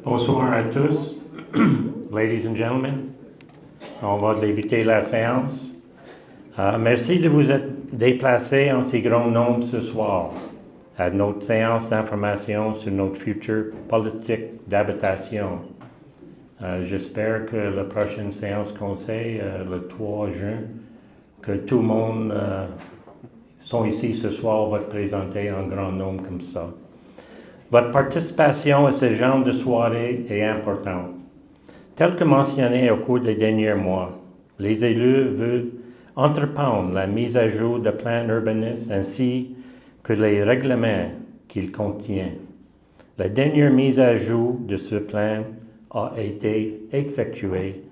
Bonsoir à tous, ladies and gentlemen. On va débuter la séance. Merci de vous être déplacés en si grand nombre ce soir à notre séance d'information sur notre future politique d'habitation. J'espère que la prochaine séance conseil, le 3 juin, que tout le monde sont ici ce soir va être présenté en grand nombre comme ça. Votre participation à ce genre de soirée est importante. Tel que mentionné au cours des derniers mois, les élus veulent entreprendre la mise à jour de plans urbanistes ainsi que les règlements qu'il contient. La dernière mise à jour de ce plan a été effectuée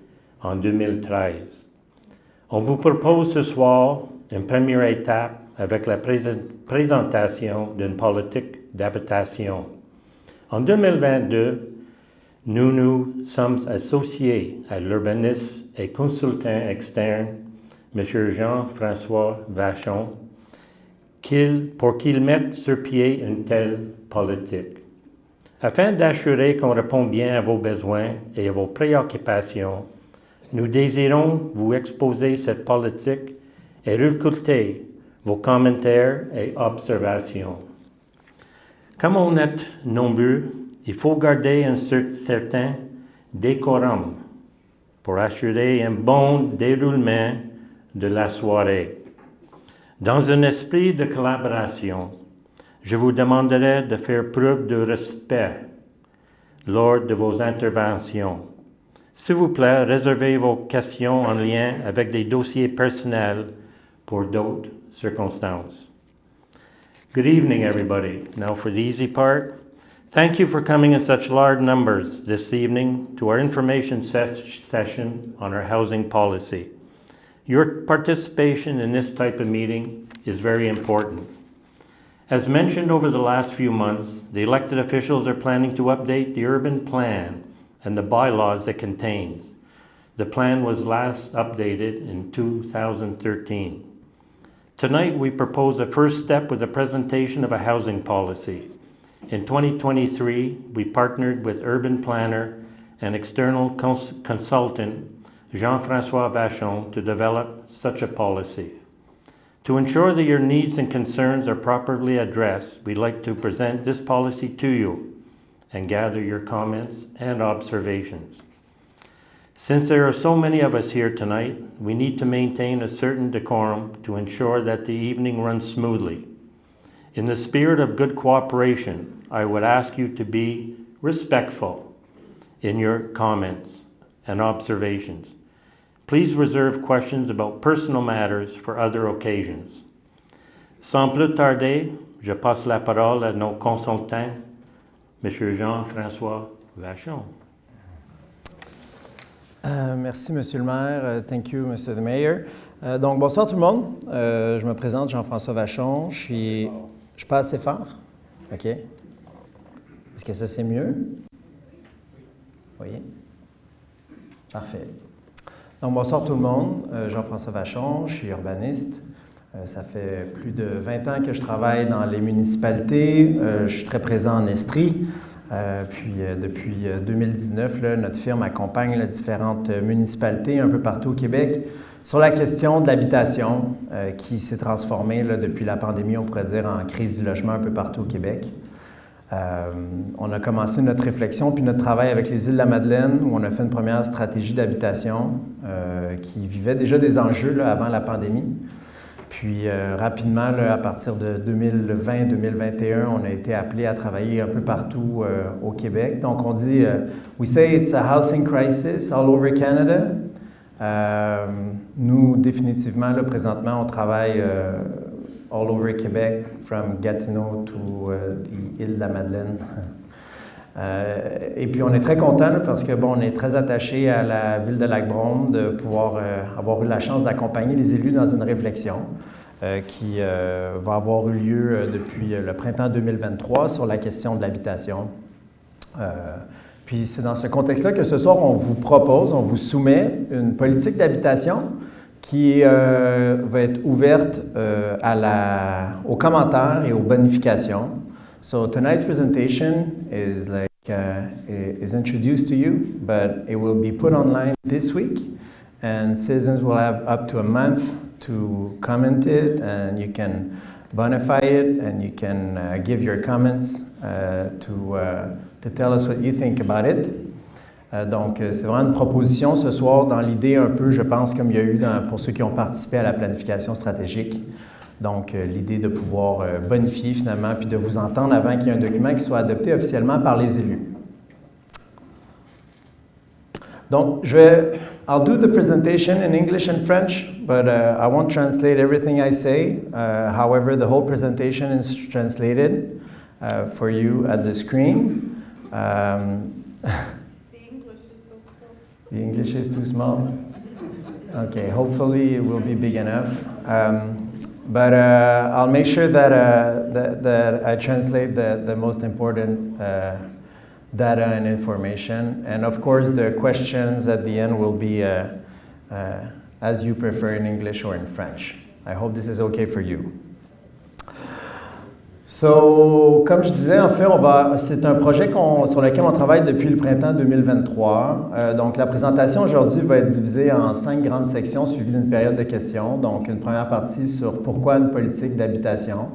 en 2013. On vous propose ce soir une première étape avec la présentation d'une politique d'habitation. En 2022, nous nous sommes associés à l'urbaniste et consultant externe, M. Jean-François Vachon, pour qu'il mette sur pied une telle politique. Afin d'assurer qu'on répond bien à vos besoins et à vos préoccupations, nous désirons vous exposer cette politique et récolter vos commentaires et observations. Comme on est nombreux, il faut garder un certain décorum pour assurer un bon déroulement de la soirée. Dans un esprit de collaboration, je vous demanderai de faire preuve de respect lors de vos interventions. S'il vous plaît, réservez vos questions en lien avec des dossiers personnels pour d'autres circonstances. Good evening, everybody. Now for the easy part. Thank you for coming in such large numbers this evening to our information session on our housing policy. Your participation in this type of meeting is very important. As mentioned over the last few months, the elected officials are planning to update the urban plan and the bylaws it contains. The plan was last updated in 2013. Tonight, we propose a first step with the presentation of a housing policy. In 2023, we partnered with urban planner and external consultant Jean-François Vachon to develop such a policy. To ensure that your needs and concerns are properly addressed, we'd like to present this policy to you and gather your comments and observations. Since there are so many of us here tonight, we need to maintain a certain decorum to ensure that the evening runs smoothly. In the spirit of good cooperation, I would ask you to be respectful in your comments and observations. Please reserve questions about personal matters for other occasions. Sans plus tarder, je passe la parole à nos consultants, M. Jean-François Vachon. Merci, Monsieur le maire. Thank you, Mr. the Mayor. Donc, bonsoir tout le monde. Je me présente, Jean-François Vachon. Je suis pas assez fort? OK. Est-ce que ça, c'est mieux? Oui? Parfait. Donc, bonsoir tout le monde. Jean-François Vachon, je suis urbaniste. Ça fait plus de 20 ans que je travaille dans les municipalités. Je suis très présent en Estrie. Depuis 2019, là, notre firme accompagne les différentes municipalités un peu partout au Québec sur la question de l'habitation qui s'est transformée là, depuis la pandémie, on pourrait dire, en crise du logement un peu partout au Québec. On a commencé notre réflexion puis notre travail avec les îles de la Madeleine où on a fait une première stratégie d'habitation qui vivait déjà des enjeux là, avant la pandémie. Puis rapidement, là, à partir de 2020-2021, on a été appelé à travailler un peu partout au Québec. Donc on dit, we say it's a housing crisis all over Canada. Nous, définitivement, là, présentement, on travaille all over Québec, from Gatineau to the île de la Madeleine. Et puis on est très content là, parce que bon, on est très attaché à la ville de Lac-Brome de pouvoir avoir eu la chance d'accompagner les élus dans une réflexion qui va avoir eu lieu depuis le printemps 2023 sur la question de l'habitation. Puis c'est dans ce contexte-là que ce soir, on vous soumet une politique d'habitation qui va être ouverte aux commentaires et aux bonifications. So tonight's presentation is like is introduced to you, but it will be put online this week, and citizens will have up to a month to comment it, and you can bonify it, and you can give your comments to tell us what you think about it. Donc, c'est vraiment une proposition ce soir dans l'idée un peu, je pense, comme il y a eu pour ceux qui ont participé à la planification stratégique. Donc, l'idée de pouvoir bonifier finalement, puis de vous entendre avant qu'il y ait un document qui soit adopté officiellement par les élus. Donc, I'll do the presentation in English and French, but I won't translate everything I say. However, the whole presentation is translated for you at the screen. The English is too small? Okay, hopefully it will be big enough. But I'll make sure that I translate the most important data and information. And of course, the questions at the end will be as you prefer in English or in French. I hope this is okay for you. So, comme je disais, en fait, c'est un projet sur lequel on travaille depuis le printemps 2023. Donc, la présentation aujourd'hui va être divisée en 5 grandes sections suivies d'une période de questions. Donc, une première partie sur pourquoi une politique d'habitation.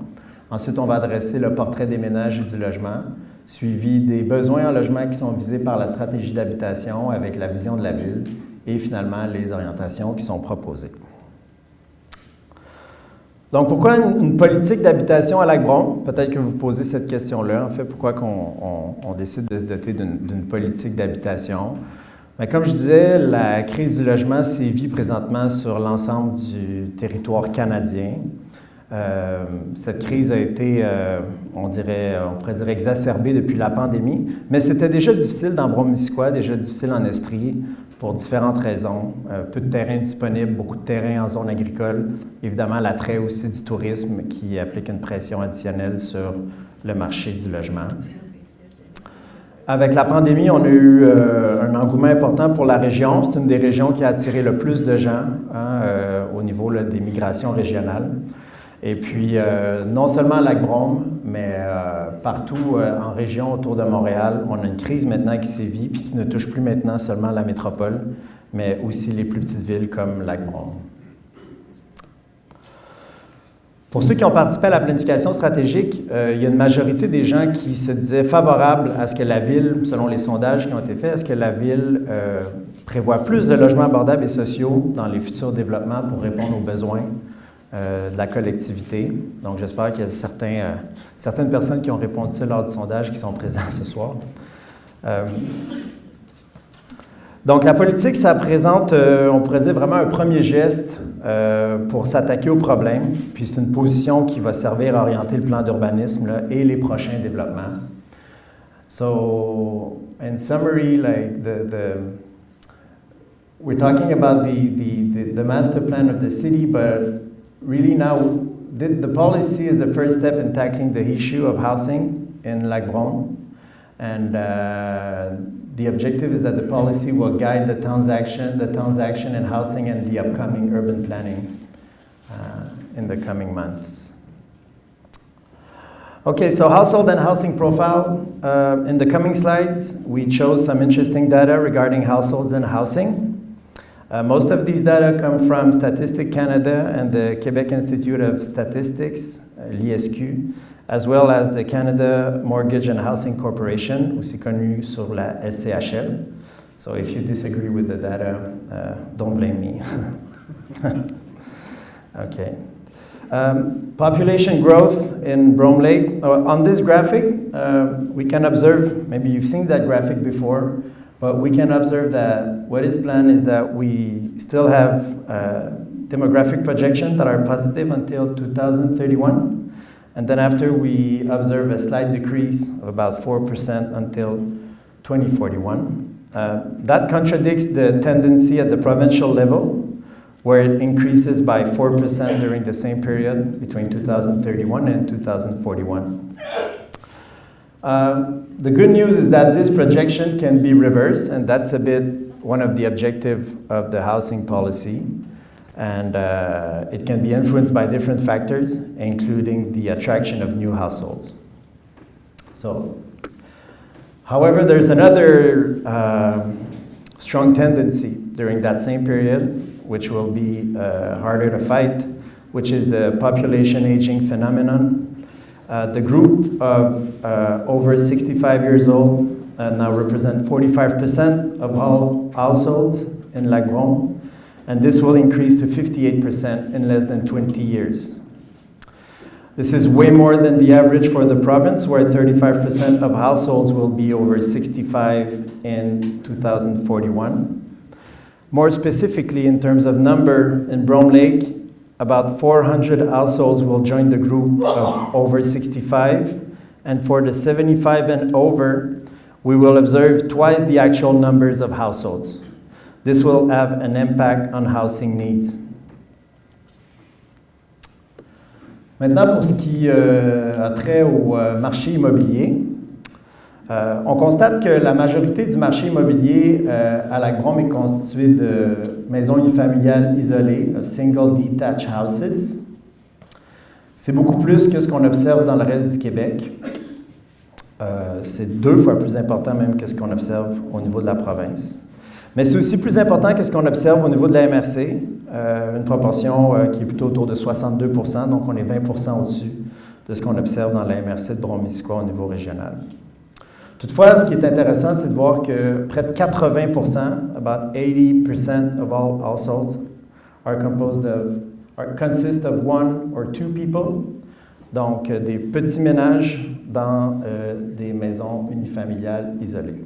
Ensuite, on va adresser le portrait des ménages et du logement, suivi des besoins en logement qui sont visés par la stratégie d'habitation avec la vision de la ville et finalement les orientations qui sont proposées. Donc, pourquoi une politique d'habitation à Lac-Brome? Peut-être que vous posez cette question-là. En fait, pourquoi on décide de se doter d'une politique d'habitation? Bien, comme je disais, la crise du logement sévit présentement sur l'ensemble du territoire canadien. Cette crise a été, on pourrait dire, exacerbée depuis la pandémie, mais c'était déjà difficile dans Brome-Missisquoi, déjà difficile en Estrie, pour différentes raisons. Peu de terrain disponible, beaucoup de terrain en zone agricole. Évidemment, l'attrait aussi du tourisme qui applique une pression additionnelle sur le marché du logement. Avec la pandémie, on a eu un engouement important pour la région. C'est une des régions qui a attiré le plus de gens au niveau des migrations régionales. Et puis, non seulement à Lac-Brome, mais partout en région autour de Montréal, on a une crise maintenant qui sévit puis qui ne touche plus maintenant seulement la métropole, mais aussi les plus petites villes comme Lac-Brome. Pour ceux qui ont participé à la planification stratégique, il y a une majorité des gens qui se disaient favorables à ce que la Ville, selon les sondages qui ont été faits, à ce que la Ville prévoit plus de logements abordables et sociaux dans les futurs développements pour répondre aux besoins de la collectivité. Donc, j'espère qu'il y a certaines personnes qui ont répondu ça lors du sondage qui sont présents ce soir. Donc, la politique, ça présente, on pourrait dire, vraiment un premier geste pour s'attaquer au problème. Puis, c'est une position qui va servir à orienter le plan d'urbanisme et les prochains développements. So, in summary, like we're talking about the master plan of the city, but really now, the policy is the first step in tackling the issue of housing in Lac-Brome. And the objective is that the policy will guide the town's action in housing and the upcoming urban planning in the coming months. Okay, so household and housing profile. In the coming slides, we chose some interesting data regarding households and housing. Most of these data come from Statistics Canada and the Quebec Institute of Statistics, l'ISQ, as well as the Canada Mortgage and Housing Corporation, aussi connu sur la SCHL. So if you disagree with the data, don't blame me. Okay. Population growth in Brome Lake. On this graphic, we can observe, maybe you've seen that graphic before, but we can observe that what is planned is that we still have demographic projections that are positive until 2031. And then after, we observe a slight decrease of about 4% until 2041. That contradicts the tendency at the provincial level, where it increases by 4% during the same period between 2031 and 2041. The good news is that this projection can be reversed, and that's a bit one of the objectives of the housing policy. And it can be influenced by different factors, including the attraction of new households. So, However, there's another strong tendency during that same period, which will be harder to fight, which is the population aging phenomenon. The group of over 65 years old now represent 45% of all households in Lac-Brome, and this will increase to 58% in less than 20 years. This is way more than the average for the province, where 35% of households will be over 65 in 2041. More specifically, in terms of number, in Brome Lake, about 400 households will join the group of over 65, and for the 75 and over, we will observe twice the actual numbers of households. This will have an impact on housing needs. Maintenant, pour ce qui a trait au marché immobilier, on constate que la majorité du marché immobilier à Lac-Brome est constitué de maisons unifamiliales isolées, single detached houses. C'est beaucoup plus que ce qu'on observe dans le reste du Québec. C'est 2 fois plus important même que ce qu'on observe au niveau de la province. Mais c'est aussi plus important que ce qu'on observe au niveau de la MRC, une proportion qui est plutôt autour de 62%, donc on est 20% au-dessus de ce qu'on observe dans la MRC de Brome-Missisquoi au niveau régional. Toutefois, ce qui est intéressant, c'est de voir que près de 80%, about 80% of all households consist of 1 or 2 people, donc des petits ménages dans des maisons unifamiliales isolées.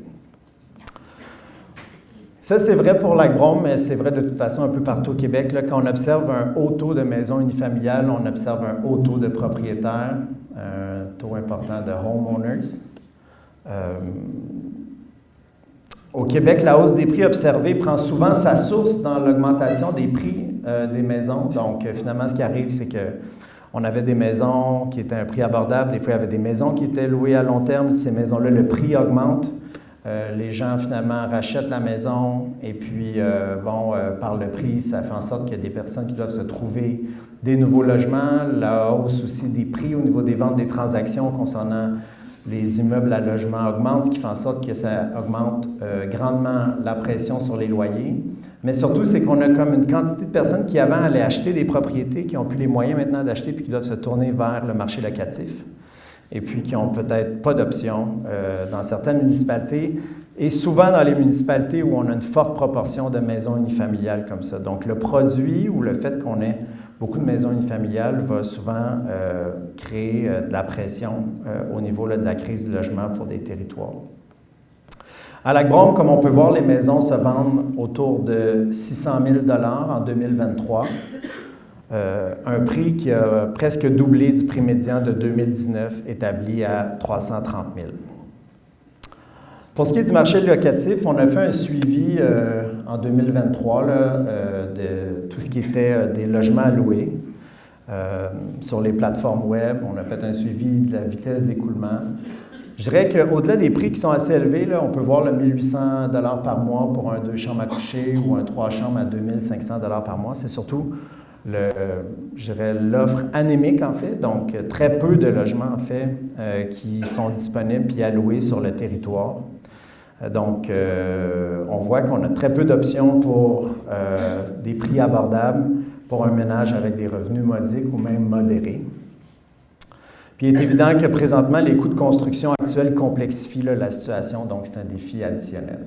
Ça, c'est vrai pour Lac-Brome, mais c'est vrai de toute façon un peu partout au Québec. Là, quand on observe un haut taux de maisons unifamiliales, on observe un haut taux de propriétaires, un taux important de homeowners. Au Québec, la hausse des prix observée prend souvent sa source dans l'augmentation des prix des maisons. Donc, finalement, ce qui arrive, c'est qu'on avait des maisons qui étaient à un prix abordable. Des fois, il y avait des maisons qui étaient louées à long terme. Ces maisons-là, le prix augmente. Les gens, finalement, rachètent la maison et puis, par le prix, ça fait en sorte qu'il y a des personnes qui doivent se trouver des nouveaux logements. La hausse aussi des prix au niveau des ventes des transactions concernant les immeubles à logement augmente, ce qui fait en sorte que ça augmente grandement la pression sur les loyers. Mais surtout, c'est qu'on a comme une quantité de personnes qui avant allaient acheter des propriétés, qui n'ont plus les moyens maintenant d'acheter puis qui doivent se tourner vers le marché locatif. Et puis qui n'ont peut-être pas d'option dans certaines municipalités, et souvent dans les municipalités où on a une forte proportion de maisons unifamiliales comme ça. Donc le produit ou le fait qu'on ait beaucoup de maisons unifamiliales va souvent créer de la pression au niveau là, de la crise du logement pour des territoires. À Lac-Brome, comme on peut voir, les maisons se vendent autour de 600 000 $ en 2023. Un prix qui a presque doublé du prix médian de 2019, établi à 330 000. Pour ce qui est du marché locatif, on a fait un suivi en 2023 de tout ce qui était des logements à louer sur les plateformes web. On a fait un suivi de la vitesse d'écoulement. Je dirais qu'au-delà des prix qui sont assez élevés, là, on peut voir le 1 800 $ par mois pour un 2 chambres à coucher ou un 3 chambres à 2 500 $ par mois. C'est surtout l'offre anémique, en fait, donc très peu de logements, en fait, qui sont disponibles et alloués sur le territoire. Donc, on voit qu'on a très peu d'options pour des prix abordables pour un ménage avec des revenus modiques ou même modérés. Puis, il est évident que présentement, les coûts de construction actuels complexifient là, la situation, donc c'est un défi additionnel.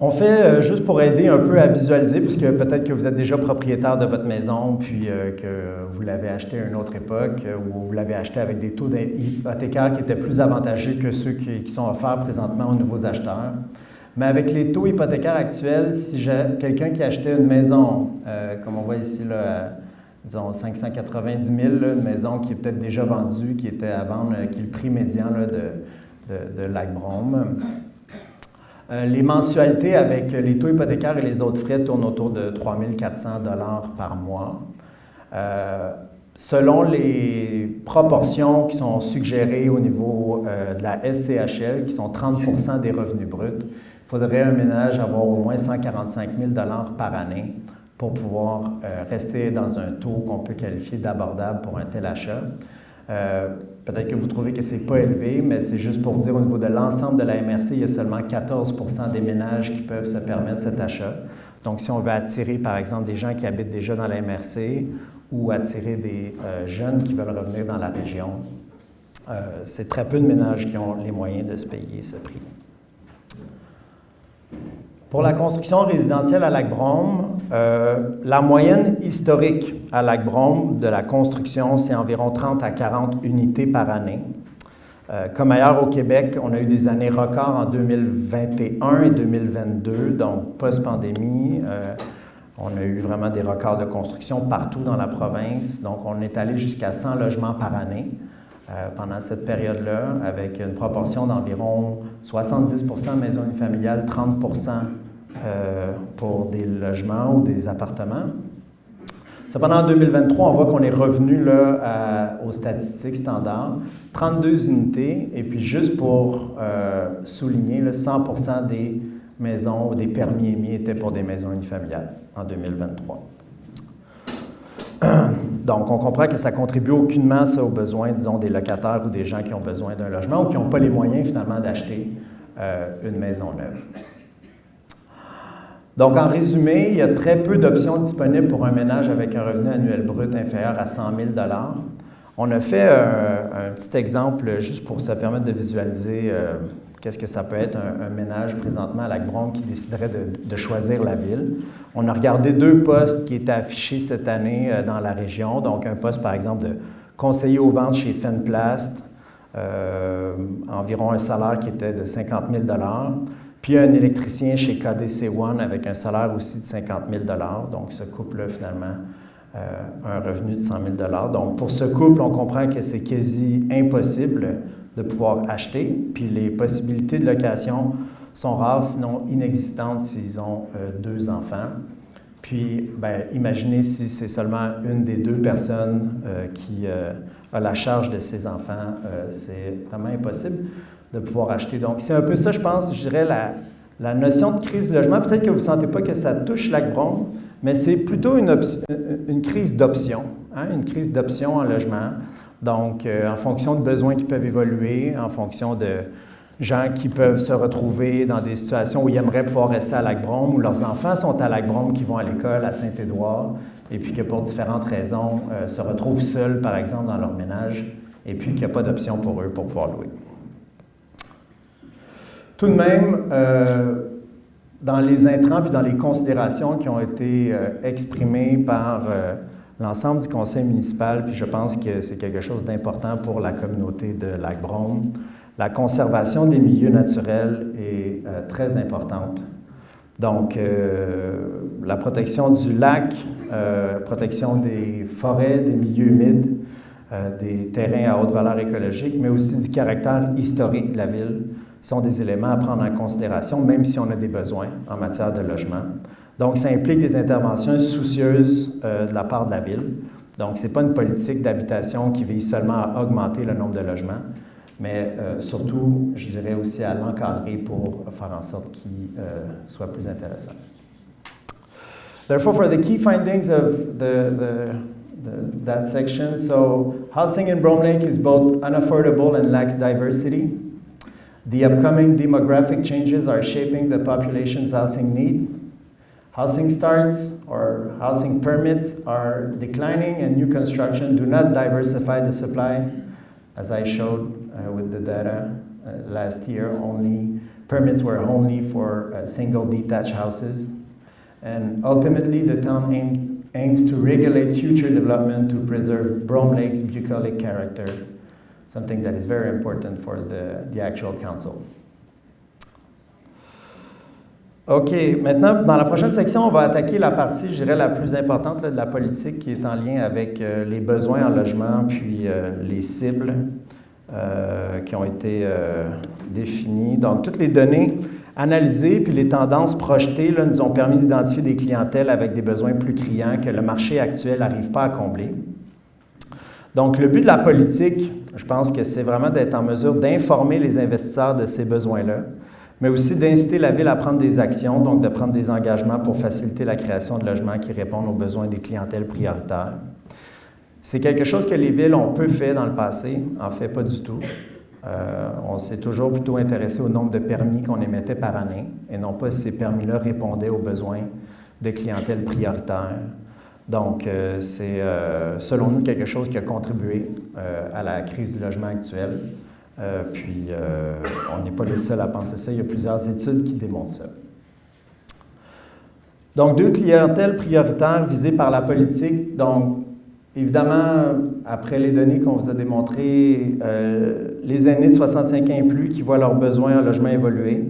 On fait, juste pour aider un peu à visualiser, puisque peut-être que vous êtes déjà propriétaire de votre maison, puis que vous l'avez acheté à une autre époque, ou vous l'avez acheté avec des taux hypothécaires qui étaient plus avantageux que ceux qui sont offerts présentement aux nouveaux acheteurs. Mais avec les taux hypothécaires actuels, si j'ai quelqu'un qui achetait une maison, comme on voit ici, là, disons 590 000, là, une maison qui est peut-être déjà vendue, qui était à vendre, qui est le prix médian là, de Lac-Brome. Les mensualités avec les taux hypothécaires et les autres frais tournent autour de 3 400 $ par mois. Selon les proportions qui sont suggérées au niveau de la SCHL, qui sont 30% des revenus bruts, il faudrait un ménage avoir au moins 145 000 $ par année pour pouvoir rester dans un taux qu'on peut qualifier d'abordable pour un tel achat. Peut-être que vous trouvez que ce n'est pas élevé, mais c'est juste pour vous dire au niveau de l'ensemble de la MRC, il y a seulement 14 % des ménages qui peuvent se permettre cet achat. Donc, si on veut attirer, par exemple, des gens qui habitent déjà dans la MRC ou attirer des jeunes qui veulent revenir dans la région, c'est très peu de ménages qui ont les moyens de se payer ce prix. Pour la construction résidentielle à Lac-Brome, la moyenne historique à Lac-Brome de la construction, c'est environ 30 à 40 unités par année. Comme ailleurs au Québec, on a eu des années records en 2021 et 2022, donc post-pandémie. On a eu vraiment des records de construction partout dans la province. Donc, on est allé jusqu'à 100 logements par année pendant cette période-là, avec une proportion d'environ 70 % maisons unifamiliales, 30 % pour des logements ou des appartements. Cependant, en 2023, on voit qu'on est revenu là, aux statistiques standards, 32 unités, et puis juste pour souligner, là, 100 % des maisons ou des permis émis étaient pour des maisons unifamiliales en 2023. Donc, on comprend que ça ne contribue aucunement ça, aux besoins, disons, des locataires ou des gens qui ont besoin d'un logement ou qui n'ont pas les moyens, finalement, d'acheter une maison neuve. Donc, en résumé, il y a très peu d'options disponibles pour un ménage avec un revenu annuel brut inférieur à 100 000 $. On a fait un petit exemple juste pour se permettre de visualiser qu'est-ce que ça peut être un ménage présentement à Lac-Brome qui déciderait de choisir la ville. On a regardé 2 postes qui étaient affichés cette année dans la région. Donc, un poste, par exemple, de conseiller aux ventes chez Fenplast, environ un salaire qui était de 50 000 $. Puis un électricien chez KDC One avec un salaire aussi de 50 000 $. Donc, ce couple-là, finalement, un revenu de 100 000 $. Donc, pour ce couple, on comprend que c'est quasi impossible de pouvoir acheter. Puis les possibilités de location sont rares, sinon inexistantes s'ils ont 2 enfants. Puis, bien, imaginez si c'est seulement une des 2 personnes qui a la charge de ses enfants, c'est vraiment impossible de pouvoir acheter. Donc, c'est un peu ça, je pense, je dirais, la notion de crise de logement. Peut-être que vous ne sentez pas que ça touche Lac-Brome, mais c'est plutôt une crise d'options, hein, une crise d'options en logement. Donc, en fonction de besoins qui peuvent évoluer, en fonction de gens qui peuvent se retrouver dans des situations où ils aimeraient pouvoir rester à Lac-Brome, où leurs enfants sont à Lac-Brome, qui vont à l'école à Saint-Édouard, et puis que pour différentes raisons se retrouvent seuls, par exemple, dans leur ménage, et puis qu'il n'y a pas d'option pour eux pour pouvoir louer. Tout de même, dans les intrants puis dans les considérations qui ont été exprimées par l'ensemble du conseil municipal, puis je pense que c'est quelque chose d'important pour la communauté de Lac-Brome, la conservation des milieux naturels est très importante. Donc, la protection du lac, protection des forêts, des milieux humides, des terrains à haute valeur écologique, mais aussi du caractère historique de la ville, sont des éléments à prendre en considération, même si on a des besoins en matière de logement. Donc, ça implique des interventions soucieuses de la part de la ville. Donc, ce n'est pas une politique d'habitation qui vise seulement à augmenter le nombre de logements, mais surtout, je dirais aussi à l'encadrer pour faire en sorte qu'il soit plus intéressant. Therefore, for the key findings of that section, so housing in Brome Lake is both unaffordable and lacks diversity. The upcoming demographic changes are shaping the population's housing need. Housing starts or housing permits are declining, and new construction do not diversify the supply. As I showed with the data last year, permits were only for single detached houses. And ultimately, the town aims to regulate future development to preserve Brome Lake's bucolic character, something that is very important for the actual council. OK. Maintenant, dans la prochaine section, on va attaquer la partie, je dirais, la plus importante là, de la politique qui est en lien avec les besoins en logement puis les cibles qui ont été définies. Donc, toutes les données analysées puis les tendances projetées là, nous ont permis d'identifier des clientèles avec des besoins plus criants que le marché actuel n'arrive pas à combler. Donc, le but de la politique, je pense que c'est vraiment d'être en mesure d'informer les investisseurs de ces besoins-là, mais aussi d'inciter la Ville à prendre des actions, donc de prendre des engagements pour faciliter la création de logements qui répondent aux besoins des clientèles prioritaires. C'est quelque chose que les villes ont peu fait dans le passé, en fait pas du tout. On s'est toujours plutôt intéressé au nombre de permis qu'on émettait par année et non pas si ces permis-là répondaient aux besoins de clientèle prioritaire. Donc, c'est selon nous quelque chose qui a contribué à la crise du logement actuelle. Puis, on n'est pas les seuls à penser ça. Il y a plusieurs études qui démontrent ça. Donc, 2 clientèles prioritaires visées par la politique. Donc, évidemment, après les données qu'on vous a démontrées, les aînés de 65 ans et plus qui voient leurs besoins en logement évoluer,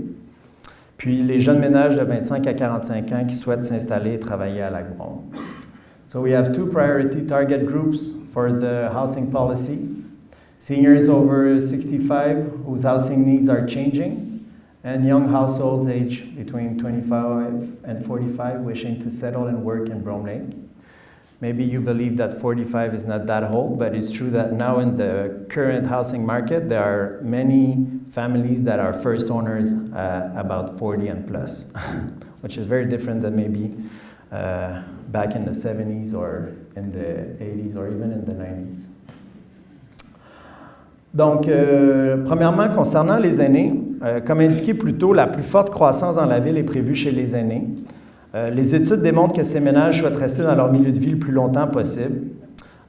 puis les jeunes ménages de 25 à 45 ans qui souhaitent s'installer et travailler à Lac-Brome. So we have 2 priority target groups for the housing policy. Seniors over 65 whose housing needs are changing, and young households aged between 25 and 45 wishing to settle and work in Brome Lake. Maybe you believe that 45 is not that old, but it's true that now in the current housing market, there are many families that are first owners about 40 and plus, which is very different than maybe back in the 70s or in the 80s or even in the 90s. Donc, premièrement, concernant les aînés, comme indiqué plus tôt, la plus forte croissance dans la ville est prévue chez les aînés. Les études démontrent que ces ménages souhaitent rester dans leur milieu de vie le plus longtemps possible.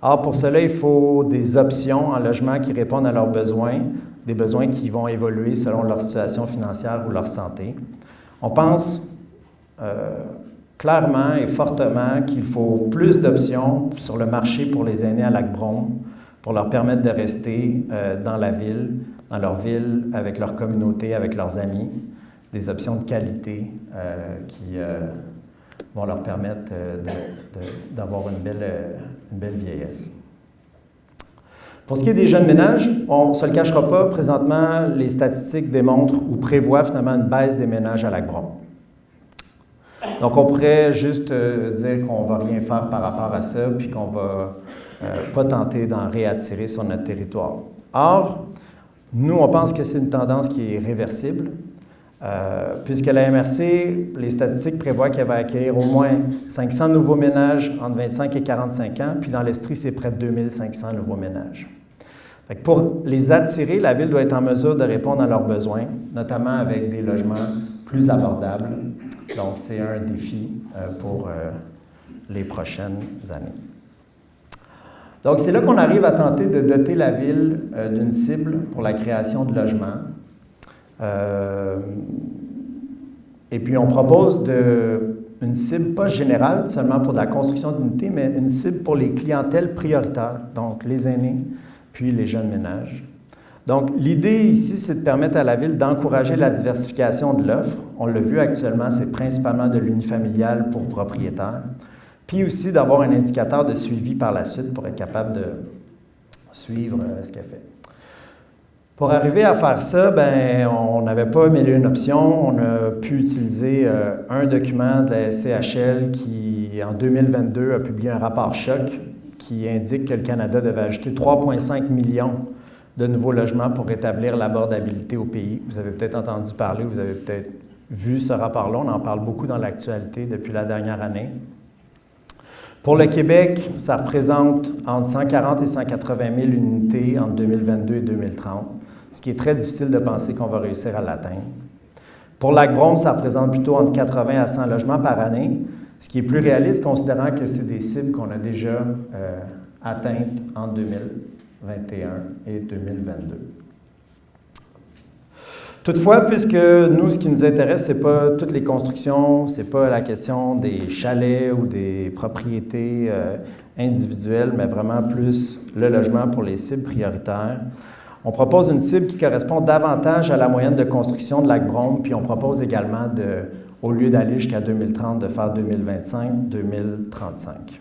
Or, pour cela, il faut des options en logement qui répondent à leurs besoins, des besoins qui vont évoluer selon leur situation financière ou leur santé. On pense clairement et fortement qu'il faut plus d'options sur le marché pour les aînés à Lac-Brome pour leur permettre de rester dans la ville, dans leur ville, avec leur communauté, avec leurs amis, des options de qualité qui vont leur permettre d'avoir une belle vieillesse. Pour ce qui est des jeunes ménages, on ne se le cachera pas, présentement, les statistiques démontrent ou prévoient finalement une baisse des ménages à Lac-Brome. Donc, on pourrait juste dire qu'on ne va rien faire par rapport à ça, puis qu'on ne va pas tenter d'en réattirer sur notre territoire. Or, nous, on pense que c'est une tendance qui est réversible, puisque la MRC, les statistiques prévoient qu'elle va accueillir au moins 500 nouveaux ménages entre 25 et 45 ans, puis dans l'Estrie, c'est près de 2500 nouveaux ménages. Fait que pour les attirer, la Ville doit être en mesure de répondre à leurs besoins, notamment avec des logements plus abordables. Donc, c'est un défi pour les prochaines années. Donc, c'est là qu'on arrive à tenter de doter la Ville d'une cible pour la création de logements. Et puis, on propose une cible pas générale, seulement pour la construction d'unités, mais une cible pour les clientèles prioritaires, donc les aînés, puis les jeunes ménages. Donc, l'idée ici, c'est de permettre à la Ville d'encourager la diversification de l'offre. On l'a vu actuellement, c'est principalement de l'unifamilial pour propriétaires. Puis aussi d'avoir un indicateur de suivi par la suite pour être capable de suivre ce qu'elle fait. Pour arriver à faire ça, ben, on n'avait pas mêlé une option. On a pu utiliser un document de la SCHL qui, en 2022, a publié un rapport choc qui indique que le Canada devait ajouter 3,5 millions de nouveaux logements pour rétablir l'abordabilité au pays. Vous avez peut-être entendu parler, vous avez peut-être vu ce rapport-là. On en parle beaucoup dans l'actualité depuis la dernière année. Pour le Québec, ça représente entre 140 et 180 000 unités entre 2022 et 2030, ce qui est très difficile de penser qu'on va réussir à l'atteindre. Pour Lac-Brome, ça représente plutôt entre 80 à 100 logements par année, ce qui est plus réaliste considérant que c'est des cibles qu'on a déjà atteintes en 2021 et 2022. Toutefois, puisque nous, ce qui nous intéresse, ce n'est pas toutes les constructions, ce n'est pas la question des chalets ou des propriétés individuelles, mais vraiment plus le logement pour les cibles prioritaires. On propose une cible qui correspond davantage à la moyenne de construction de Lac-Brome, puis on propose également, au lieu d'aller jusqu'à 2030, de faire 2025-2035.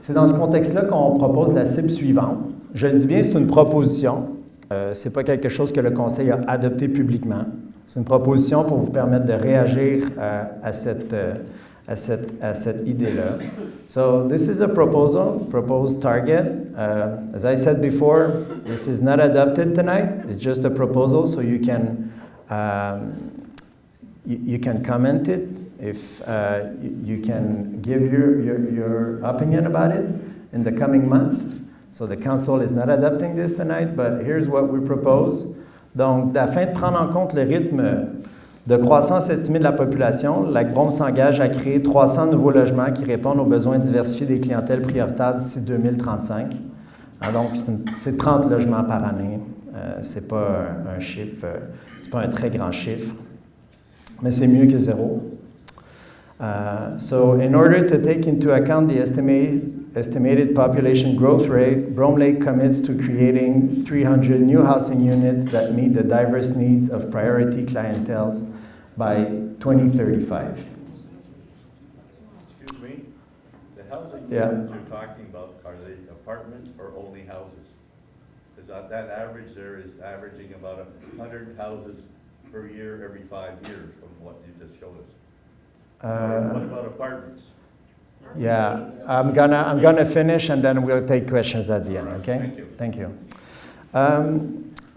C'est dans ce contexte-là qu'on propose la cible suivante. Je le dis bien, c'est une proposition. Ce n'est pas quelque chose que le Conseil a adopté publiquement. C'est une proposition pour vous permettre de réagir à cette idée-là. So this is a proposed target. As I said before, this is not adopted tonight. It's just a proposal, so you can comment it if you can give your opinion about it in the coming month. So the council is not adopting this tonight, but here's what we propose. Donc, afin de prendre en compte le rythme de croissance estimée de la population, Lac-Brome s'engage à créer 300 nouveaux logements qui répondent aux besoins diversifiés des clientèles prioritaires d'ici 2035. Donc, c'est 30 logements par année. Ce n'est pas un chiffre, c'est pas un très grand chiffre, mais c'est mieux que zéro. So, in order to take into account the estimated population growth rate, Brome Lake commits to creating 300 new housing units that meet the diverse needs of priority clienteles by 2035. Excuse me, the housing Yeah. units you're talking about, are they apartments or only houses? Because that average there is averaging about 100 houses per year every 5 years from what you just showed us. What about apartments? Yeah, I'm gonna finish and then we'll take questions at the end, okay? Thank you.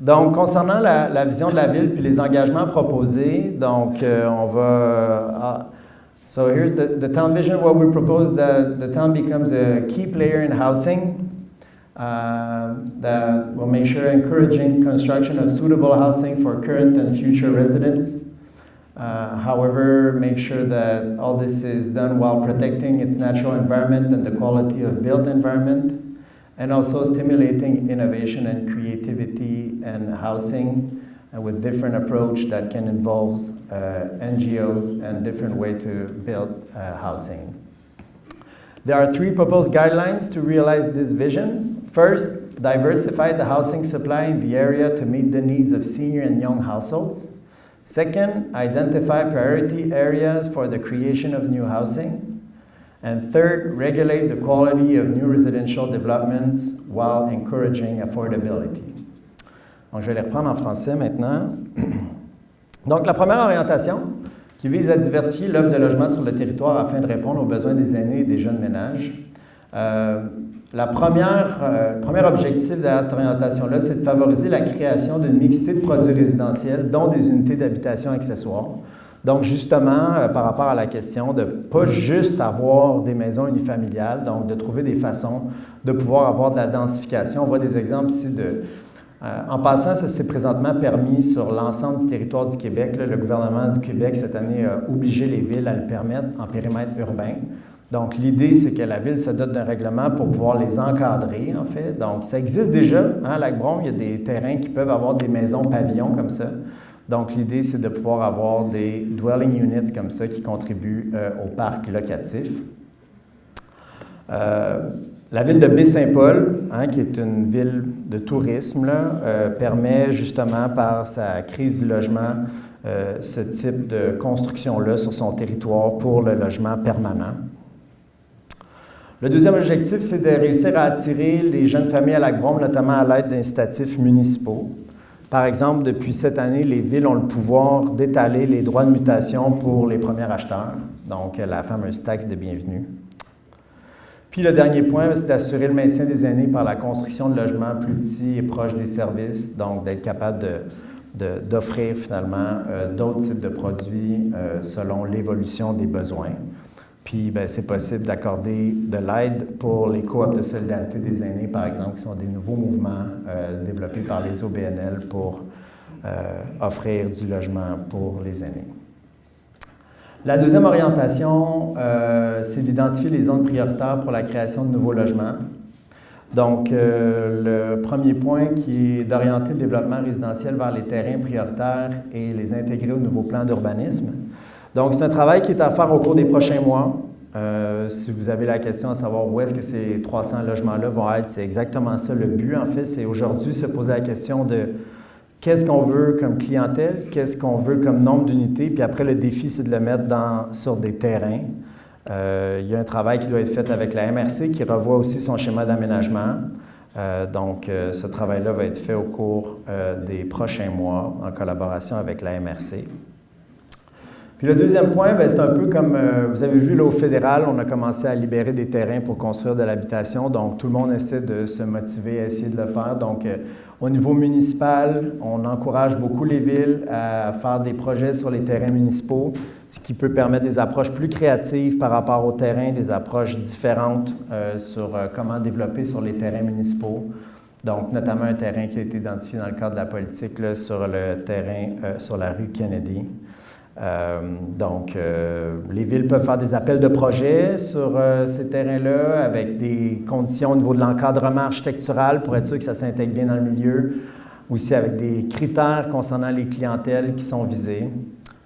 Donc, concernant la vision de la ville puis les engagements proposés, donc on va... so here's the town vision. What we propose, the town becomes a key player in housing that will make sure encouraging construction of suitable housing for current and future residents. However, make sure that all this is done while protecting its natural environment and the quality of built environment, and also stimulating innovation and creativity and housing with different approach that can involve NGOs and different way to build housing. There are 3 proposed guidelines to realize this vision. First, diversify the housing supply in the area to meet the needs of senior and young households. Second, identify priority areas for the creation of new housing. And third, regulate the quality of new residential developments while encouraging affordability. Donc, je vais les reprendre en français maintenant. Donc, la première orientation qui vise à diversifier l'offre de logements sur le territoire afin de répondre aux besoins des aînés et des jeunes ménages. Le premier objectif de cette orientation-là, c'est de favoriser la création d'une mixité de produits résidentiels, dont des unités d'habitation accessoires. Donc, justement, par rapport à la question de ne pas juste avoir des maisons unifamiliales, donc de trouver des façons de pouvoir avoir de la densification. On voit des exemples ici de... en passant, ça s'est présentement permis sur l'ensemble du territoire du Québec. Là, le gouvernement du Québec, cette année, a obligé les villes à le permettre en périmètre urbain. Donc, l'idée, c'est que la ville se dote d'un règlement pour pouvoir les encadrer, en fait. Donc, ça existe déjà, hein, à Lac-Brome, il y a des terrains qui peuvent avoir des maisons pavillons comme ça. Donc, l'idée, c'est de pouvoir avoir des dwelling units comme ça qui contribuent au parc locatif. La ville de Baie-Saint-Paul, hein, qui est une ville de tourisme, là, permet justement par sa crise du logement ce type de construction-là sur son territoire pour le logement permanent. Le deuxième objectif, c'est de réussir à attirer les jeunes familles à Lac-Brome, notamment à l'aide d'incitatifs municipaux. Par exemple, depuis cette année, les villes ont le pouvoir d'étaler les droits de mutation pour les premiers acheteurs, donc la fameuse taxe de bienvenue. Puis le dernier point, c'est d'assurer le maintien des aînés par la construction de logements plus petits et proches des services, donc d'être capable d'offrir finalement d'autres types de produits selon l'évolution des besoins. Puis, bien, c'est possible d'accorder de l'aide pour les coops de solidarité des aînés, par exemple, qui sont des nouveaux mouvements développés par les OBNL pour offrir du logement pour les aînés. La deuxième orientation, c'est d'identifier les zones prioritaires pour la création de nouveaux logements. Donc, le premier point qui est d'orienter le développement résidentiel vers les terrains prioritaires et les intégrer au nouveau plan d'urbanisme. Donc, c'est un travail qui est à faire au cours des prochains mois. Si vous avez la question à savoir où est-ce que ces 300 logements-là vont être, c'est exactement ça le but. En fait, c'est aujourd'hui se poser la question de qu'est-ce qu'on veut comme clientèle, qu'est-ce qu'on veut comme nombre d'unités, puis après, le défi, c'est de le mettre sur des terrains. Il y a un travail qui doit être fait avec la MRC qui revoit aussi son schéma d'aménagement. Donc, ce travail-là va être fait au cours des prochains mois en collaboration avec la MRC. Puis le deuxième point, bien, c'est un peu comme, vous avez vu, là, au fédéral, on a commencé à libérer des terrains pour construire de l'habitation. Donc, tout le monde essaie de se motiver à essayer de le faire. Donc, au niveau municipal, on encourage beaucoup les villes à faire des projets sur les terrains municipaux. ce qui peut permettre des approches plus créatives par rapport au terrain, des approches différentes sur comment développer sur les terrains municipaux. Donc, notamment un terrain qui a été identifié dans le cadre de la politique là, sur le terrain sur la rue Kennedy. Les villes peuvent faire des appels de projets sur ces terrains-là avec des conditions au niveau de l'encadrement architectural pour être sûr que ça s'intègre bien dans le milieu, aussi avec des critères concernant les clientèles qui sont visées.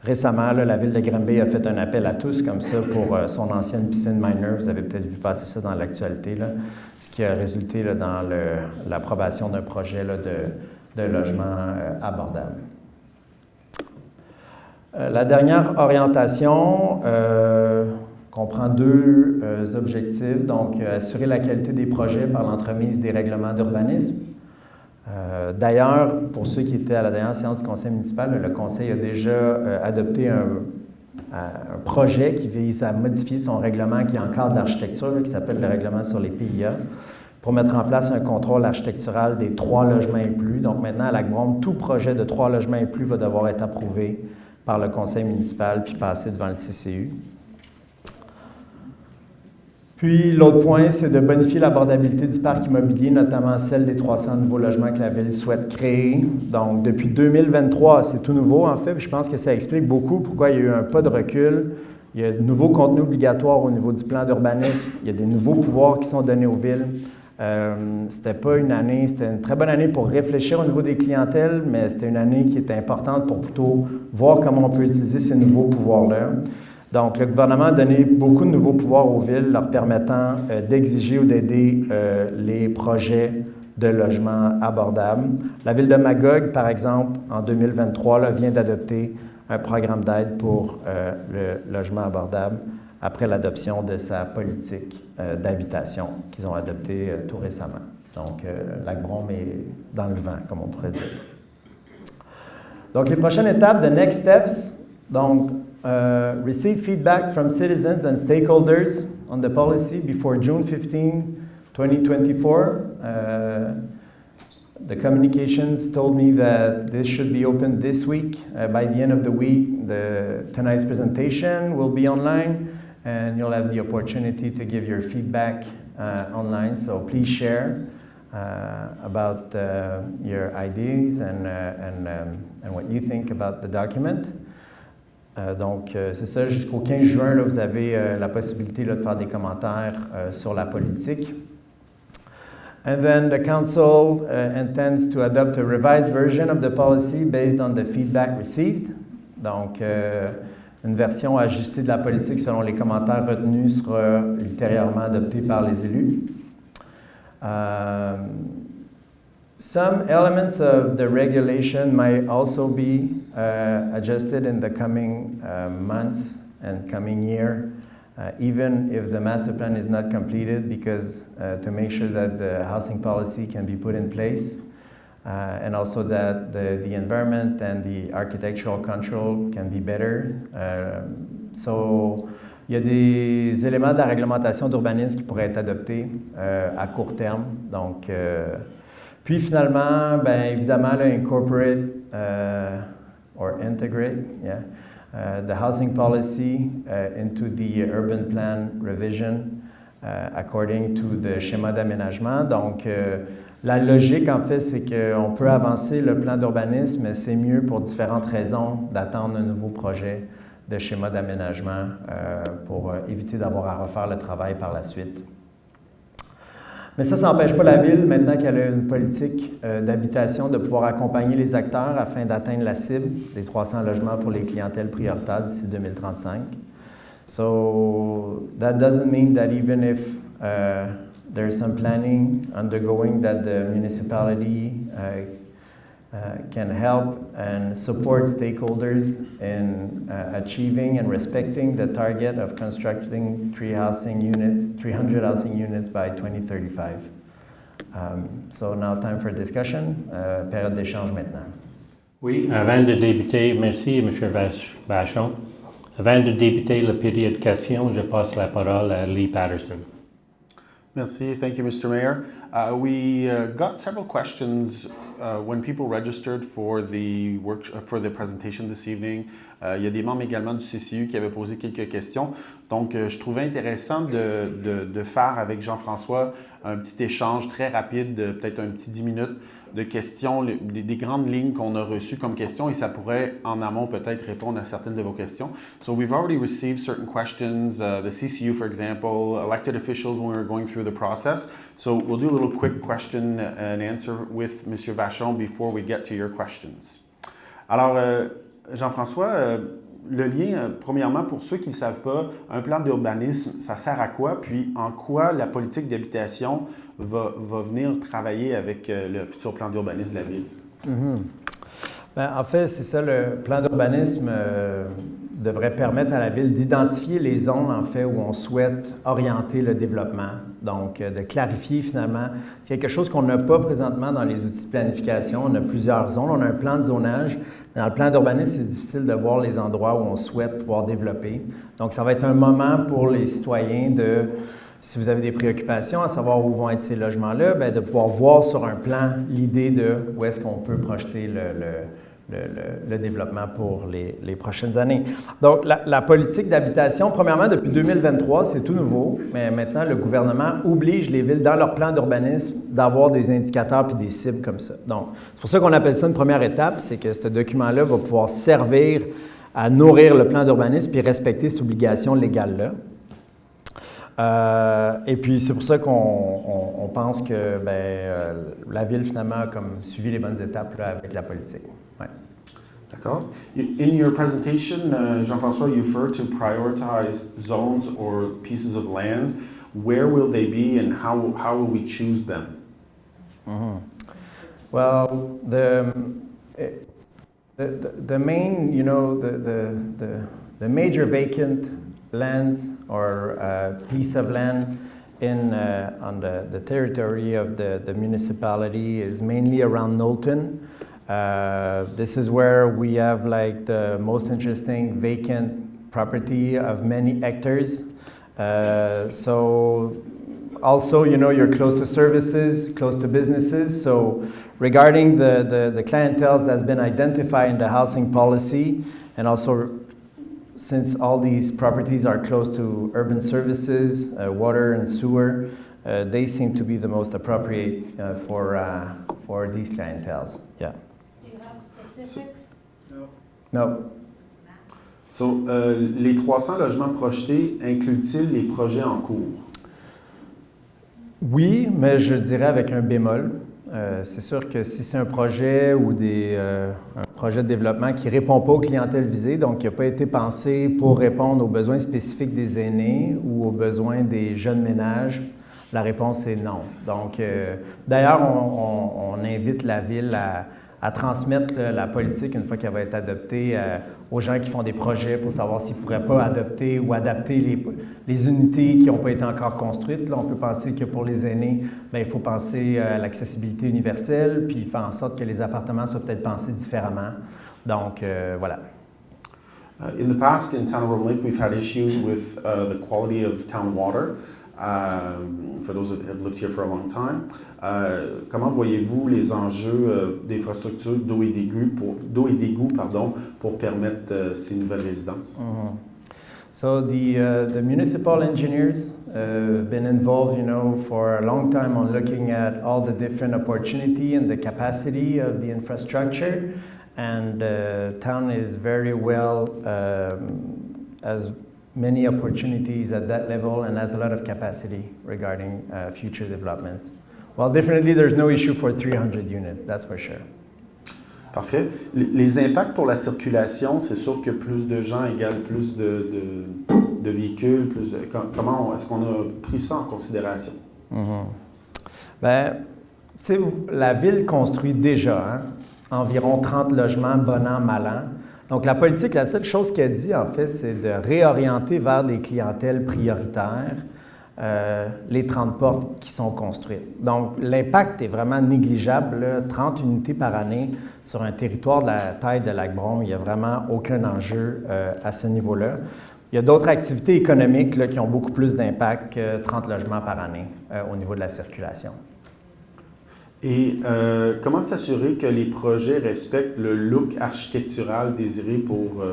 Récemment, là, la ville de Granby a fait un appel à tous comme ça pour son ancienne piscine Minor. Vous avez peut-être vu passer ça dans l'actualité, là, ce qui a résulté là, dans l'approbation d'un projet là, de logement abordable. La dernière orientation comprend deux objectifs. Donc, assurer la qualité des projets par l'entremise des règlements d'urbanisme. D'ailleurs, pour ceux qui étaient à la dernière séance du conseil municipal, le conseil a déjà adopté un projet qui vise à modifier son règlement qui encadre l'architecture, qui s'appelle le règlement sur les PIA, pour mettre en place un contrôle architectural des 3 logements et plus. Donc maintenant, à Lac-Brome, tout projet de 3 logements et plus va devoir être approuvé par le conseil municipal puis passer devant le CCU. Puis, l'autre point, c'est de bonifier l'abordabilité du parc immobilier, notamment celle des 300 nouveaux logements que la Ville souhaite créer. Donc, depuis 2023, c'est tout nouveau, en fait, puis je pense que ça explique beaucoup pourquoi il y a eu un pas de recul. Il y a de nouveaux contenus obligatoires au niveau du plan d'urbanisme. Il y a des nouveaux pouvoirs qui sont donnés aux villes. C'était une très bonne année pour réfléchir au niveau des clientèles, mais c'était une année qui était importante pour plutôt voir comment on peut utiliser ces nouveaux pouvoirs-là. Donc, le gouvernement a donné beaucoup de nouveaux pouvoirs aux villes, leur permettant d'exiger ou d'aider les projets de logements abordables. La ville de Magog, par exemple, en 2023, là, vient d'adopter un programme d'aide pour le logement abordable après l'adoption de sa politique d'habitation qu'ils ont adoptée tout récemment. Donc, Lac-Brome est dans le vent, comme on pourrait dire. Donc, les prochaines étapes, the next steps, donc, receive feedback from citizens and stakeholders on the policy before June 15, 2024. The communications told me that this should be open this week. By the end of the week, tonight's presentation will be online, and you'll have the opportunity to give your feedback online. So please share about your ideas and what you think about the document. C'est ça, jusqu'au 15 juin, là, vous avez la possibilité là, de faire des commentaires sur la politique. And then the council intends to adopt a revised version of the policy based on the feedback received. Donc, une version ajustée de la politique selon les commentaires retenus sera ultérieurement adoptée par les élus. Some elements of the regulation might also be adjusted in the coming months and coming year, even if the master plan is not completed, because to make sure that the housing policy can be put in place, and also that the environment and the architectural control can be better. Il y a des éléments de la réglementation d'urbanisme qui pourraient être adoptés à court terme. Donc, puis finalement, bien évidemment, là, incorporate or integrate the housing policy into the urban plan revision according to the schéma d'aménagement. Donc, la logique, en fait, c'est qu'on peut avancer le plan d'urbanisme, mais c'est mieux pour différentes raisons d'attendre un nouveau projet de schéma d'aménagement pour éviter d'avoir à refaire le travail par la suite. Mais ça n'empêche pas la Ville, maintenant qu'elle a une politique d'habitation, de pouvoir accompagner les acteurs afin d'atteindre la cible des 300 logements pour les clientèles prioritaires d'ici 2035. So that doesn't mean that even if there's some planning undergoing that the municipality can help and support stakeholders in achieving and respecting the target of constructing 300 housing units by 2035. So now time for discussion. Période d'échange maintenant. Oui, avant de débuter, merci M. Vachon. Avant de débuter la période de questions, je passe la parole à Lee Patterson. Merci. Thank you, Mr. Mayor. We got several questions when people registered for the presentation this evening. Il y a des membres également du CCU qui avaient posé quelques questions. Donc, je trouvais intéressant de faire avec Jean-François un petit échange très rapide, peut-être un petit 10 minutes de questions, des grandes lignes qu'on a reçues comme questions et ça pourrait en amont peut-être répondre à certaines de vos questions. So we've already received certain questions, the CCU for example, elected officials when we were going through the process. So we'll do a little quick question and answer with M. Vachon before we get to your questions. Alors, Jean-François, le lien, premièrement, pour ceux qui ne savent pas, un plan d'urbanisme, ça sert à quoi? Puis en quoi la politique d'habitation va venir travailler avec le futur plan d'urbanisme de la Ville? Bien, en fait, c'est ça, le plan d'urbanisme devrait permettre à la Ville d'identifier les zones, en fait, où on souhaite orienter le développement. Donc, de clarifier finalement. C'est quelque chose qu'on n'a pas présentement dans les outils de planification. On a plusieurs zones. On a un plan de zonage. Dans le plan d'urbanisme, c'est difficile de voir les endroits où on souhaite pouvoir développer. Donc, ça va être un moment pour les citoyens de, si vous avez des préoccupations à savoir où vont être ces logements-là, bien, de pouvoir voir sur un plan l'idée de où est-ce qu'on peut projeter le développement pour les prochaines années. Donc, la politique d'habitation, premièrement, depuis 2023, c'est tout nouveau, mais maintenant, le gouvernement oblige les villes, dans leur plan d'urbanisme, d'avoir des indicateurs puis des cibles comme ça. Donc, c'est pour ça qu'on appelle ça une première étape, c'est que ce document-là va pouvoir servir à nourrir le plan d'urbanisme puis respecter cette obligation légale-là. Et puis, c'est pour ça qu'on pense que la Ville, finalement, a comme suivi les bonnes étapes là, avec la politique. Ouais. D'accord. In your presentation, Jean-François, you refer to prioritize zones or pieces of land. Where will they be and how will we choose them? Mm-hmm. Well, the main, you know, the major vacant lands or piece of land on the territory of the municipality is mainly around Knowlton. This is where we have like the most interesting vacant property of many hectares. So also, you know, you're close to services, close to businesses. So regarding the clientele that's been identified in the housing policy, and also since all these properties are close to urban services, water and sewer, they seem to be the most appropriate for these clienteles. Yeah. Do you have specifics? No. So, les 300 logements projetés incluent-ils les projets en cours? Oui, mais je dirais avec un bémol. C'est sûr que si c'est un projet ou un projet de développement qui ne répond pas aux clientèles visées, donc qui n'a pas été pensé pour répondre aux besoins spécifiques des aînés ou aux besoins des jeunes ménages, la réponse est non. Donc, d'ailleurs, on invite la Ville à transmettre la politique, une fois qu'elle va être adoptée, aux gens qui font des projets pour savoir s'ils ne pourraient pas adopter ou adapter les unités qui n'ont pas été encore construites. Là, on peut penser que pour les aînés, bien, il faut penser à l'accessibilité universelle, puis faire en sorte que les appartements soient peut-être pensés différemment. Donc, voilà. In the past, in Town of Rome Lake, we've had issues with the quality of town water. For those that have lived here for a long time. Comment voyez-vous les enjeux d'infrastructures d'eau et d'égout pour permettre ces nouvelles résidences? Mm-hmm. So the municipal engineers have been involved, you know, for a long time on looking at all the different opportunity and the capacity of the infrastructure, and town is very well as many opportunities at that level and has a lot of capacity regarding future developments. Well, definitely there's no issue for 300 units, that's for sure. Parfait. Les impacts pour la circulation, c'est sûr que plus de gens égale plus de véhicules. Comment est-ce qu'on a pris ça en considération? Mm-hmm. Bien, tu sais, la Ville construit déjà environ 30 logements, bon an, mal an. Donc, la politique, la seule chose qu'elle dit, en fait, c'est de réorienter vers des clientèles prioritaires les 30 portes qui sont construites. Donc, l'impact est vraiment négligeable, là, 30 unités par année sur un territoire de la taille de Lac-Brome. Il n'y a vraiment aucun enjeu à ce niveau-là. Il y a d'autres activités économiques là, qui ont beaucoup plus d'impact que 30 logements par année au niveau de la circulation. Et comment s'assurer que les projets respectent le look architectural désiré pour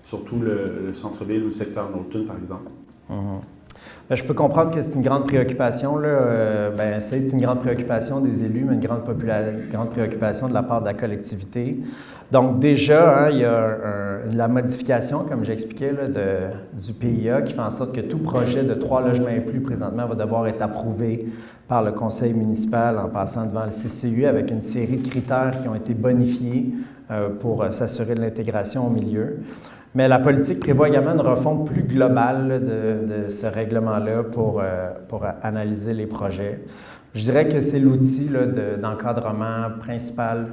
surtout le centre-ville ou le secteur Knowlton, par exemple? Ben, je peux comprendre que c'est une grande préoccupation. C'est une grande préoccupation des élus, mais une grande préoccupation de la part de la collectivité. Donc déjà, il y a la modification, comme j'expliquais, du PIA qui fait en sorte que tout projet de 3 logements et plus présentement va devoir être approuvé par le conseil municipal en passant devant le CCU avec une série de critères qui ont été bonifiés pour s'assurer de l'intégration au milieu. Mais la politique prévoit également une refonte plus globale de ce règlement-là pour analyser les projets. Je dirais que c'est l'outil d'encadrement principal,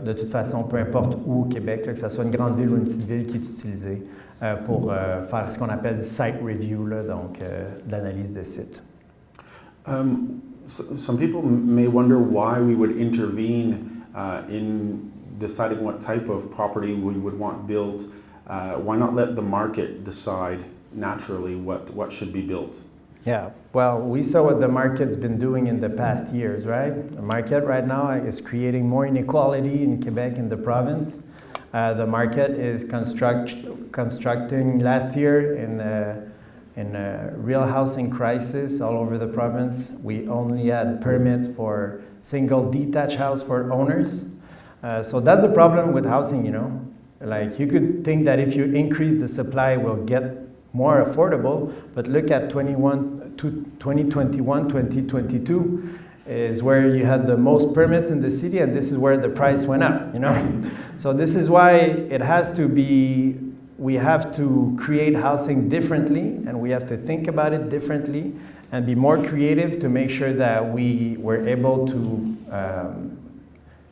de toute façon, peu importe où au Québec, que ce soit une grande ville ou une petite ville qui est utilisée pour faire ce qu'on appelle du site review, donc de l'analyse de site. Some people may wonder why we would intervene in deciding what type of property we would want built. Why not let the market decide naturally what should be built? Yeah, well, we saw what the market's been doing in the past years, right? The market right now is creating more inequality in Quebec and the province. The market is constructing last year in a real housing crisis all over the province. We only had permits for single detached house for owners. So that's the problem with housing, you know. Like, you could think that if you increase the supply, it will get more affordable, but look at 2021, 2022 is where you had the most permits in the city, and this is where the price went up, you know? So this is why it has to be, we have to create housing differently, and we have to think about it differently, and be more creative to make sure that we were able to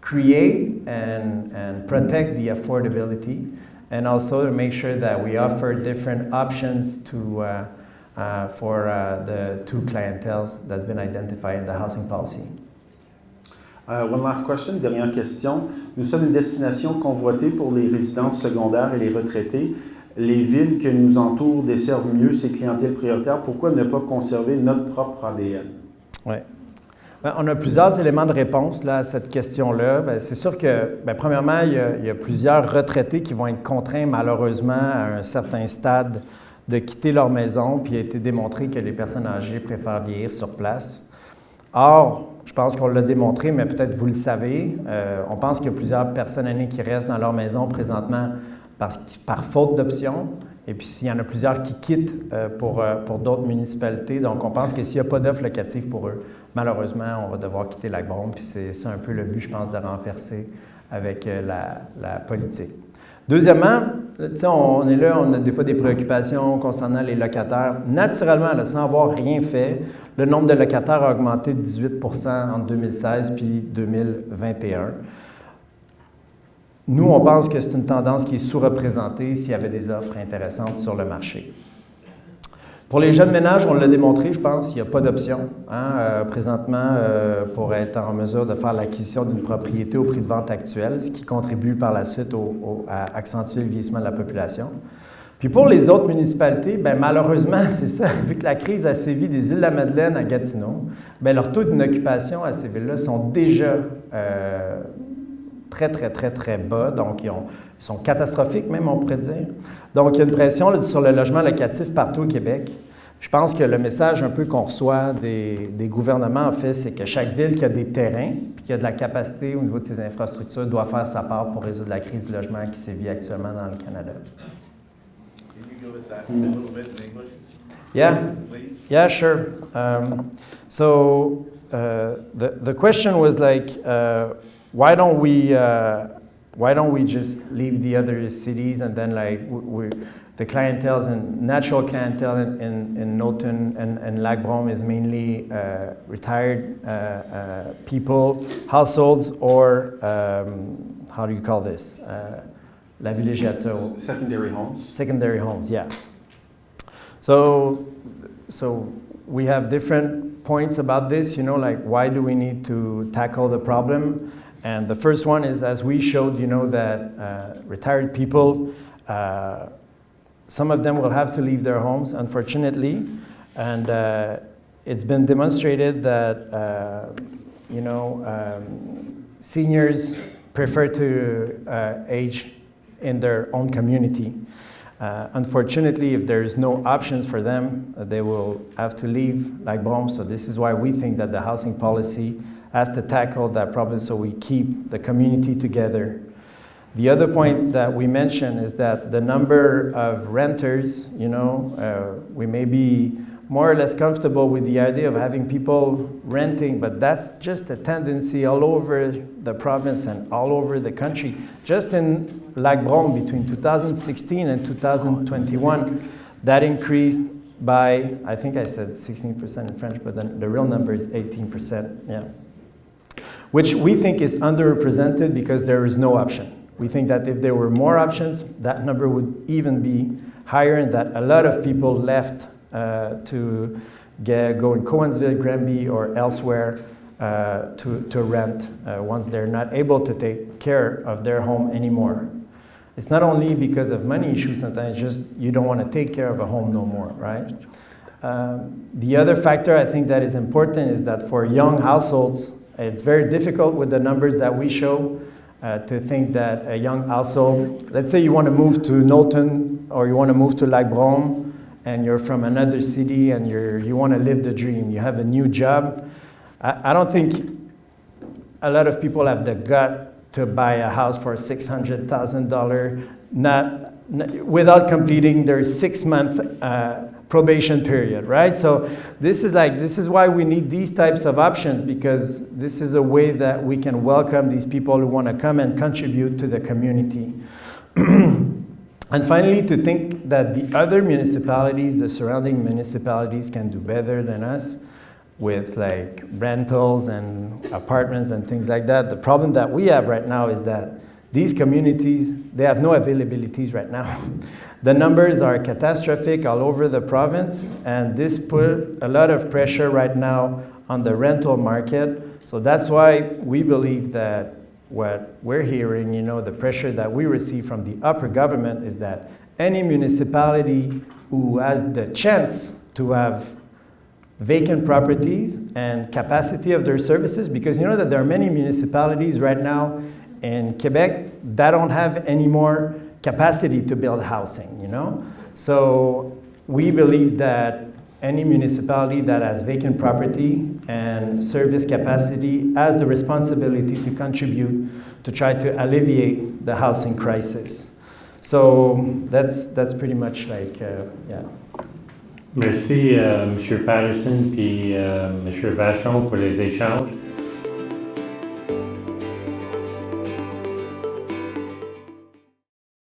create and protect the affordability, and also to make sure that we offer different options for the two clienteles that's been identified in the housing policy. One last question, dernière question. Nous sommes une destination convoitée pour les résidences secondaires et les retraités. Les villes que nous entourent desservent mieux ces clientèles prioritaires. Pourquoi ne pas conserver notre propre ADN? Oui. On a plusieurs éléments de réponse là, à cette question-là. C'est sûr que, premièrement, il y a plusieurs retraités qui vont être contraints, malheureusement, à un certain stade, de quitter leur maison, puis il a été démontré que les personnes âgées préfèrent vieillir sur place. Or, je pense qu'on l'a démontré, mais peut-être vous le savez, on pense qu'il y a plusieurs personnes aînées qui restent dans leur maison présentement par faute d'options. Et puis, s'il y en a plusieurs qui quittent pour d'autres municipalités, donc on pense que s'il n'y a pas d'offre locative pour eux, malheureusement, on va devoir quitter Lac-Brome. Puis c'est ça un peu le but, je pense, de renverser avec la politique. Deuxièmement, on est là, on a des fois des préoccupations concernant les locataires. Naturellement, là, sans avoir rien fait, le nombre de locataires a augmenté de 18 % entre 2016 puis 2021. Nous, on pense que c'est une tendance qui est sous-représentée s'il y avait des offres intéressantes sur le marché. Pour les jeunes ménages, on l'a démontré, je pense, il n'y a pas d'option présentement pour être en mesure de faire l'acquisition d'une propriété au prix de vente actuel, ce qui contribue par la suite à accentuer le vieillissement de la population. Puis pour les autres municipalités, malheureusement, c'est ça, vu que la crise a sévi des Îles-de-la-Madeleine à Gatineau, leur taux d'inoccupation à ces villes-là sont déjà très, très, très, très bas, donc ils sont catastrophiques même, on pourrait dire. Donc, il y a une pression là, sur le logement locatif partout au Québec. Je pense que le message un peu qu'on reçoit des gouvernements, en fait, c'est que chaque ville qui a des terrains puis qui a de la capacité au niveau de ses infrastructures doit faire sa part pour résoudre la crise du logement qui sévit actuellement dans le Canada. Can you give us that a little bit in English? Yeah. Please? Yeah, sure. The question was like, why don't we just leave the other cities and then like the clientele and natural clientele in Knowlton and Lac-Brome is mainly retired people, households, or how do you call this? La villégiature. Secondary homes. Secondary homes, yeah. So we have different points about this, you know, like why do we need to tackle the problem? And the first one is, as we showed, you know, that retired people, some of them will have to leave their homes, unfortunately. And it's been demonstrated that, seniors prefer to age in their own community. Unfortunately, if there's no options for them, they will have to leave Lac-Brome. So this is why we think that the housing policy has to tackle that problem so we keep the community together. The other point that we mentioned is that the number of renters, we may be more or less comfortable with the idea of having people renting, but that's just a tendency all over the province and all over the country. Just in Lac-Brome, between 2016 and 2021, that increased by, I think I said 16% in French, but then the real number is 18%, yeah. Which we think is underrepresented because there is no option. We think that if there were more options, that number would even be higher, and that a lot of people left to go in Cowansville, Granby, or elsewhere to rent once they're not able to take care of their home anymore. It's not only because of money issues, sometimes it's just you don't want to take care of a home no more, right? The other factor I think that is important is that for young households, it's very difficult with the numbers that we show to think that a young household, let's say you want to move to Knowlton or you want to move to Lac-Brome, and you're from another city and you want to live the dream, you have a new job. I don't think a lot of people have the gut to buy a house for $600,000 without completing their 6-month probation period, right? So this is why we need these types of options, because this is a way that we can welcome these people who want to come and contribute to the community. And finally, to think that the other municipalities, the surrounding municipalities, can do better than us with like rentals and apartments and things like that. The problem that we have right now is that these communities, they have no availabilities right now. The numbers are catastrophic all over the province, and this put a lot of pressure right now on the rental market. So that's why we believe that what we're hearing, the pressure that we receive from the upper government is that any municipality who has the chance to have vacant properties and capacity of their services, because you know that there are many municipalities right now in Quebec that don't have any more capacity to build housing, So we believe that any municipality that has vacant property and service capacity has the responsibility to contribute to try to alleviate the housing crisis. So that's pretty much like, yeah. Merci, M. Patterson puis M. Vachon pour les échanges.